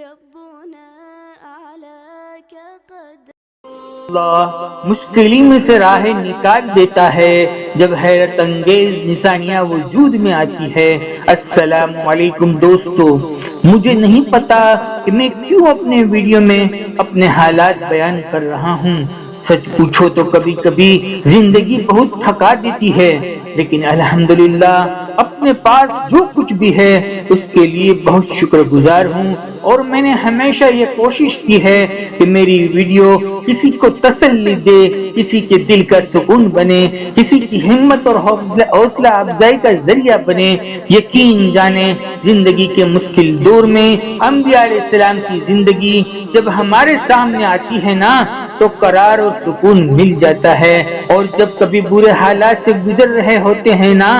ربنا أعلاك قدر اللہ مشکلی میں سے راہ نکال دیتا ہے جب حیرت انگیز نشانیاں وجود میں آتی ہے۔ السلام علیکم دوستو، مجھے نہیں پتا کہ میں کیوں اپنے ویڈیو میں اپنے حالات بیان کر رہا ہوں۔ سچ پوچھو تو کبھی کبھی زندگی بہت تھکا دیتی ہے، لیکن الحمدللہ اپنے پاس جو کچھ بھی ہے اس کے لیے بہت شکر گزار ہوں، اور میں نے ہمیشہ یہ کوشش کی ہے کہ میری ویڈیو کسی کو تسلی دے، کسی کے دل کا سکون بنے، کسی کی ہمت اور حوصلہ افزائی کا ذریعہ بنے۔ یقین جانے زندگی کے مشکل دور میں انبیاء علیہ السلام کی زندگی جب ہمارے سامنے آتی ہے نا تو قرار اور سکون مل جاتا ہے، اور جب کبھی برے حالات سے گزر رہے ہوتے ہیں نا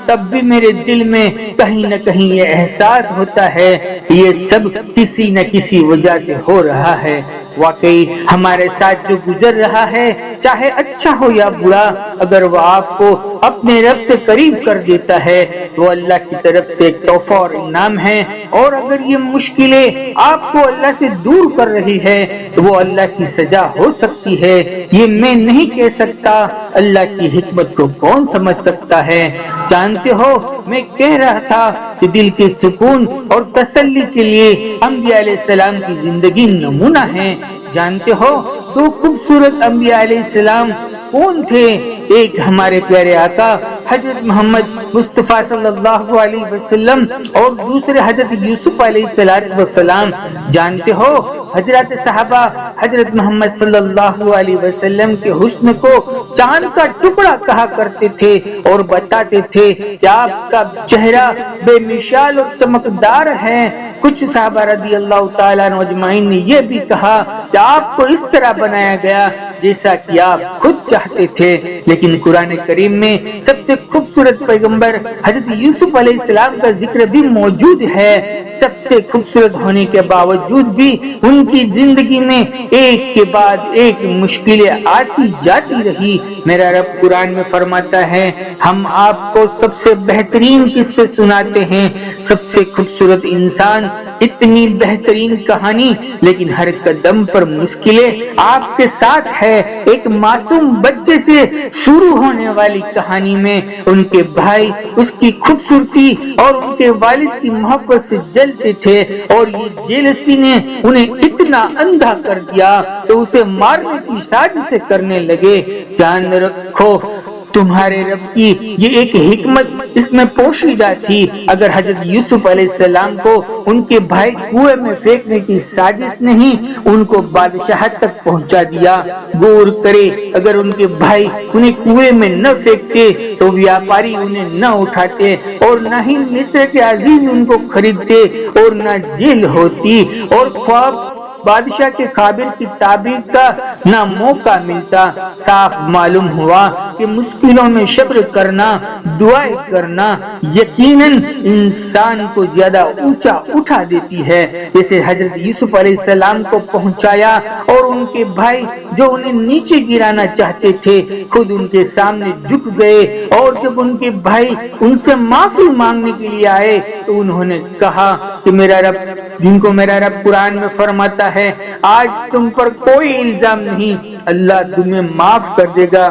تب بھی میرے دل میں کہیں نہ کہیں یہ احساس ہوتا ہے یہ سب کسی نہ کسی وجہ سے ہو رہا ہے۔ واقعی ہمارے ساتھ جو گزر رہا ہے چاہے اچھا ہو یا برا، اگر وہ آپ کو اپنے رب سے قریب کر دیتا ہے تو اللہ کی طرف سے ایک تحفہ اور انعام ہے، اور اگر یہ مشکلیں آپ کو اللہ سے دور کر رہی ہے تو وہ اللہ کی سزا ہو سکتی ہے۔ یہ میں نہیں کہہ سکتا، اللہ کی حکمت کو کون سمجھ سکتا ہے۔ جانتے ہو میں کہہ رہا تھا کہ دل کے سکون اور تسلی کے لیے انبیاء علیہ السلام کی زندگی نمونہ ہے۔ جانتے ہو دو خوبصورت انبیاء علیہ السلام کون تھے؟ ایک ہمارے پیارے آقا حضرت محمد مصطفیٰ صلی اللہ علیہ وسلم، اور دوسرے حضرت یوسف علیہ السلام۔ جانتے ہو حضرت صحابہ حضرت محمد صلی اللہ علیہ وسلم کے حسن کو چاند کا ٹکڑا کہا کرتے تھے، اور بتاتے تھے کہ آپ کا چہرہ بے مثال اور چمکدار ہے۔ کچھ صحابہ رضی اللہ تعالیٰ عنہ اجمعین نے یہ بھی کہا کہ آپ کو اس طرح بنایا گیا جیسا کہ آپ خود چاہتے تھے۔ لیکن قرآن کریم میں سب سے خوبصورت پیغمبر حضرت یوسف علیہ السلام کا ذکر بھی موجود ہے۔ سب سے خوبصورت ہونے کے باوجود بھی ان کی زندگی میں ایک کے بعد ایک مشکلیں آتی جاتی رہی۔ میرا رب قرآن میں فرماتا ہے ہم آپ کو سب سے بہترین قصے سناتے ہیں، سب سے خوبصورت انسان، اتنی بہترین کہانی، لیکن ہر قدم پر مشکلیں آپ کے ساتھ ہے۔ ایک معصوم بچے سے شروع ہونے والی کہانی میں ان کے بھائی اس کی خوبصورتی اور ان کے والد کی محبت سے جلتے تھے، اور یہ جیلسی نے انہیں اتنا اندھا کر دیا تو اسے مارنے کی سازشیں کرنے لگے۔ جان رکھو تمہارے رب کی یہ ایک حکمت اس میں پوشیدہ تھی۔ اگر حضرت یوسف علیہ السلام کو ان کے بھائی کنویں میں پھینکنے کی سازش نہیں ان کو بادشاہت تک پہنچا دیا۔ غور کرے اگر ان کے بھائی انہیں کنویں میں نہ پھینکتے تو ویاپاری انہیں نہ اٹھاتے، اور نہ ہی مصر کے عزیز ان کو خریدتے، اور نہ جیل ہوتی، اور خواب بادشاہ کے خابر کی تعبیر کا نہ موقع ملتا۔ صاف معلوم ہوا کہ مشکلوں میں صبر کرنا، دعائیں کرنا یقیناً انسان کو زیادہ اونچا اٹھا دیتی ہے۔ جیسے حضرت یوسف علیہ السلام کو پہنچایا، اور ان کے بھائی جو انہیں نیچے گرانا چاہتے تھے خود ان کے سامنے جھک گئے، اور جب ان کے بھائی ان سے معافی مانگنے کے لیے آئے تو انہوں نے کہا کہ میرا رب، جن کو میرا رب قرآن میں فرماتا ہے آج تم پر کوئی الزام نہیں، اللہ تمہیں معاف کر دے گا۔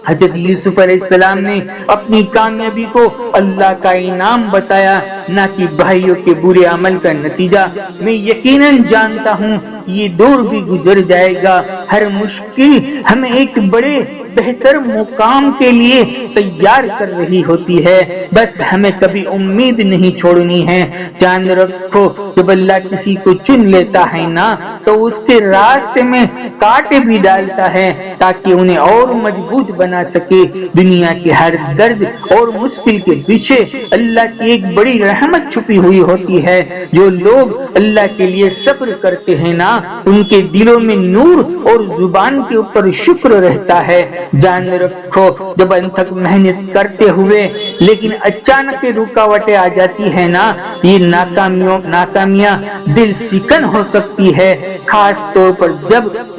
حضرت یوسف علیہ السلام نے اپنی کامیابی کو اللہ کا انعام بتایا، نہ کہ بھائیوں کے برے عمل کا نتیجہ۔ میں یقیناً جانتا ہوں یہ دور بھی گزر جائے گا۔ ہر مشکل ہمیں ایک بڑے بہتر مقام کے لیے تیار کر رہی ہوتی ہے، بس ہمیں کبھی امید نہیں چھوڑنی ہے۔ جان رکھو جب اللہ کسی کو چن لیتا ہے نا تو اس کے راستے میں کانٹے بھی ڈالتا ہے تاکہ انہیں اور مضبوط بنا سکے۔ دنیا کے ہر درد اور مشکل کے پیچھے اللہ کی ایک بڑی رحمت چھپی ہوئی ہوتی ہے۔ جو لوگ اللہ کے لیے صبر کرتے ہیں نا ان کے دلوں میں نور اور زبان کے اوپر شکر رہتا ہے۔ جان رکھو جب انتھک محنت کرتے ہوئے لیکن اچانک رکاوٹیں آ جاتی ہے نا یہ ناکامیاں دل سکن ہو سکتی ہے، خاص طور پر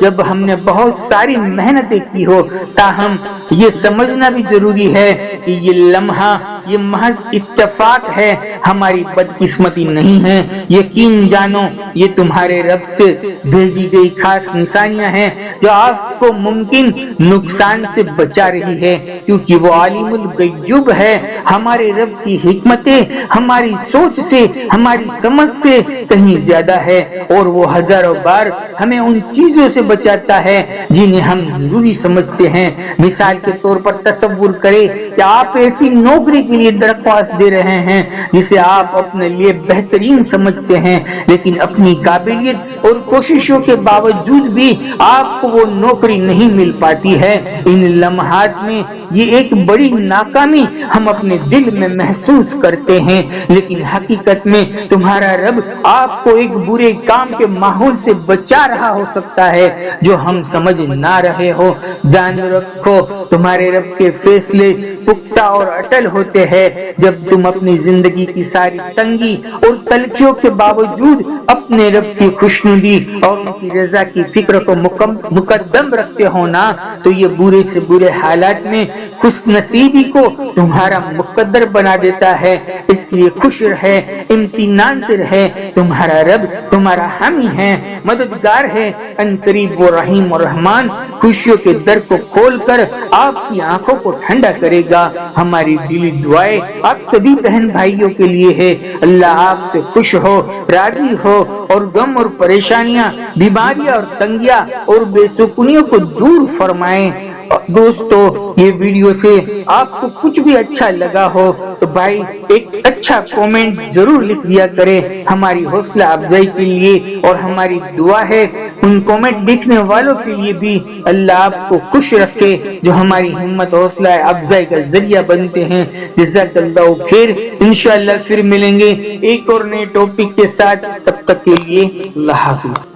جب ہم نے بہت ساری محنتیں کی ہو۔ تاہم یہ سمجھنا بھی ضروری ہے کہ یہ لمحہ یہ محض اتفاق ہے، ہماری بدقسمتی نہیں ہے۔ یقین جانو یہ تمہارے رب سے بھیجی گئی خاص نشانیاں ہیں جو آپ کو ممکن نقصان سے بچا رہی ہے، کیونکہ وہ عالم الغیوب ہے۔ ہمارے رب کی حکمتیں ہماری سوچ سے، ہماری سمجھ سے کہیں زیادہ ہے، اور وہ ہزاروں بار ہمیں ان چیزوں سے بچاتا ہے جنہیں ہم ضروری سمجھتے ہیں۔ مثال کے طور پر تصور کریں کہ آپ ایسی نوکری کے لیے درخواست دے رہے ہیں جسے آپ اپنے لیے بہترین سمجھتے ہیں، لیکن اپنی قابلیت اور کوششوں کے باوجود بھی آپ کو وہ نوکری نہیں مل پاتی ہے۔ ان لمحات میں یہ ایک بڑی ناکامی ہم اپنے دل میں محسوس کرتے ہیں، لیکن حقیقت میں تمہارا رب آپ کو ایک برے کام کے ماحول سے بچا رہا ہو سکتا ہے جو ہم سمجھ نہ رہے ہو۔ جان رکھو تمہارے رب کے فیصلے پختہ اور اٹل ہوتے ہیں۔ جب تم اپنی زندگی کی ساری تنگی اور تلخیوں کے باوجود اپنے رب کی خوشنودی اور ان کی رضا کی فکر کو مقدم رکھتے ہو نا، تو یہ برے سے برے حالات میں خوش نصیبی کو تمہارا مقدر بنا دیتا ہے۔ اس لیے خوش رہے، امتنان سے رہے، تمہارا رب تمہارا حامی ہے، مددگار ہے، ان قریب وہ رحیم اور رحمان خوشیوں کے در کو کھول کر آپ کی آنکھوں کو ٹھنڈا کرے گا۔ ہماری دلی دعائیں آپ سبھی بہن بھائیوں کے لیے ہے، اللہ آپ سے خوش ہو، راضی ہو، اور غم اور پریشانیاں، بیماریاں اور تنگیاں اور بے سکونیوں کو دور فرمائیں۔ دوستو یہ ویڈیو سے آپ کو کچھ بھی اچھا لگا ہو تو بھائی ایک اچھا کومنٹ ضرور لکھ دیا کرے، ہماری حوصلہ افزائی کے لیے، اور ہماری دعا ہے ان کومنٹ لکھنے والوں کے لیے بھی اللہ آپ کو خوش رکھے جو ہماری ہمت حوصلہ افزائی کا ذریعہ بنتے ہیں۔ جزاک اللہ خیر، انشاءاللہ پھر ملیں گے ایک اور نئے ٹاپک کے ساتھ، تب تک کے لیے اللہ حافظ۔